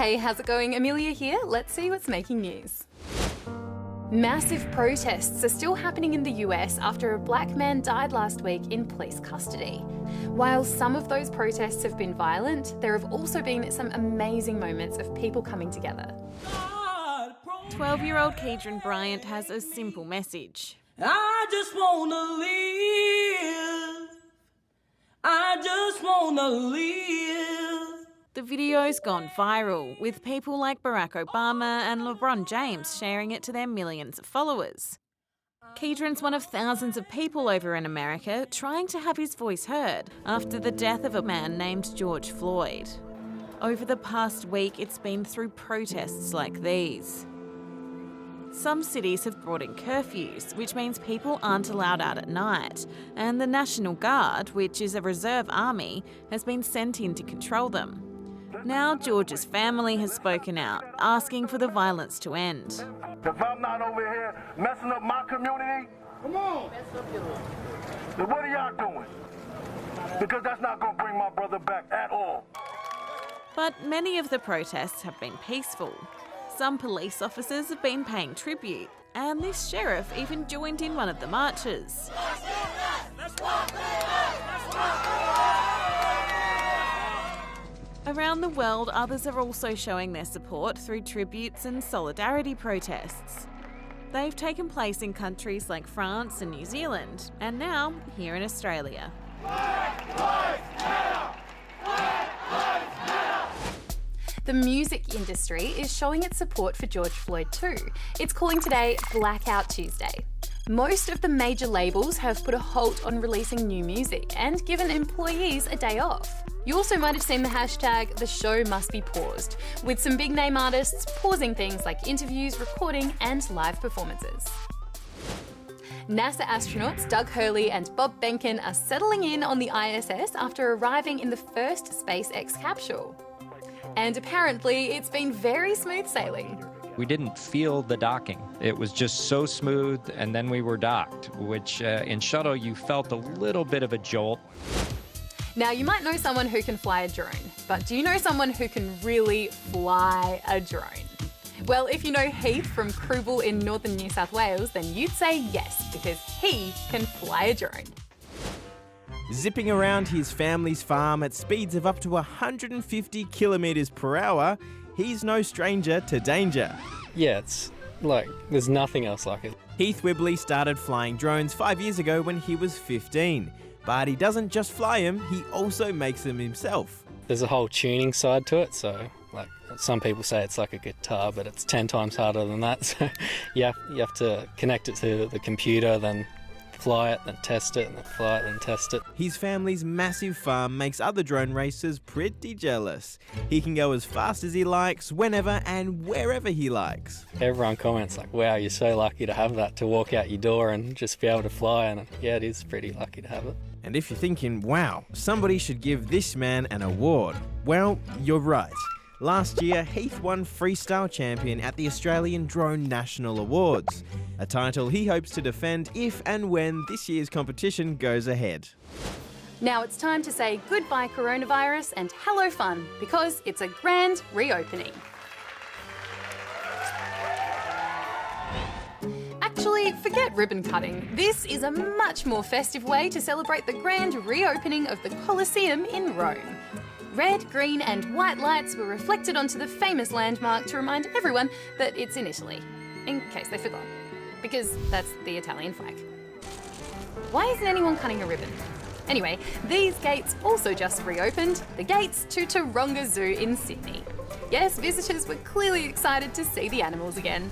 Hey, how's it going? Amelia here. Let's see what's making news. Massive protests are still happening in the US after a black man died last week in police custody. While some of those protests have been violent, there have also been some amazing moments of people coming together. 12-year-old Keedron Bryant has a simple message. I just wanna live. I just wanna live. The video's gone viral, with people like Barack Obama and Lebron James sharing it to their millions of followers. Keedron's one of thousands of people over in America trying to have his voice heard after the death of a man named George Floyd. Over the past week, it's been through protests like these. Some cities have brought in curfews, which means people aren't allowed out at night, and the National Guard, which is a reserve army, has been sent in to control them. Now George's family has spoken out, asking for the violence to end. If I'm not over here messing up my community, come on, then what are y'all doing? Because that's not going to bring my brother back at all. But many of the protests have been peaceful. Some police officers have been paying tribute, and this sheriff even joined in one of the marches. Around the world, others are also showing their support through tributes and solidarity protests. They've taken place in countries like France and New Zealand, and now here in Australia. The music industry is showing its support for George Floyd too. It's calling today Blackout Tuesday. Most of the major labels have put a halt on releasing new music and given employees a day off. You also might have seen the hashtag "the show must be paused," with some big name artists pausing things like interviews, recording and live performances. NASA astronauts Doug Hurley and Bob Behnken are settling in on the ISS after arriving in the first SpaceX capsule. And apparently it's been very smooth sailing. We didn't feel the docking. It was just so smooth, and then we were docked, which in shuttle you felt a little bit of a jolt. Now, you might know someone who can fly a drone, but do you know someone who can really fly a drone? Well, if you know Heath from Crewball in northern New South Wales, then you'd say yes, because he can fly a drone. Zipping around his family's farm at speeds of up to 150 kilometres per hour, he's no stranger to danger. Yeah, it's like there's nothing else like it. Heath Wibley started flying drones 5 years ago when he was 15. But he doesn't just fly them, he also makes them himself. There's a whole tuning side to it, so like some people say it's like a guitar, but it's 10 times harder than that. So you have to connect it to the computer, then fly it, then test it, and then fly it, then test it. His family's massive farm makes other drone racers pretty jealous. He can go as fast as he likes, whenever and wherever he likes. Everyone comments like, wow, you're so lucky to have that, to walk out your door and just be able to fly, and yeah, it is pretty lucky to have it. And if you're thinking, wow, somebody should give this man an award, well, you're right. Last year, Heath won Freestyle Champion at the Australian Drone National Awards, a title he hopes to defend if and when this year's competition goes ahead. Now it's time to say goodbye coronavirus and hello fun, because it's a grand reopening. Actually, forget ribbon cutting. This is a much more festive way to celebrate the grand reopening of the Colosseum in Rome. Red, green and white lights were reflected onto the famous landmark to remind everyone that it's in Italy, in case they forgot, because that's the Italian flag. Why isn't anyone cutting a ribbon? Anyway, these gates also just reopened, the gates to Taronga Zoo in Sydney. Yes, visitors were clearly excited to see the animals again.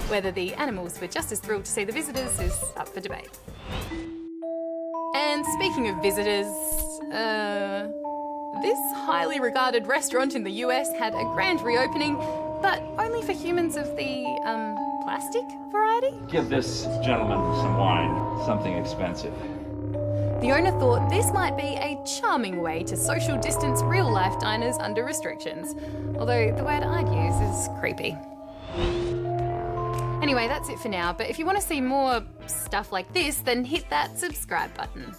Whether the animals were just as thrilled to see the visitors is up for debate. And speaking of visitors, this highly regarded restaurant in the US had a grand reopening, but only for humans of the, plastic variety? Give this gentleman some wine, something expensive. The owner thought this might be a charming way to social distance real-life diners under restrictions, although the word I'd use is creepy. Anyway, that's it for now, but if you want to see more stuff like this, then hit that subscribe button.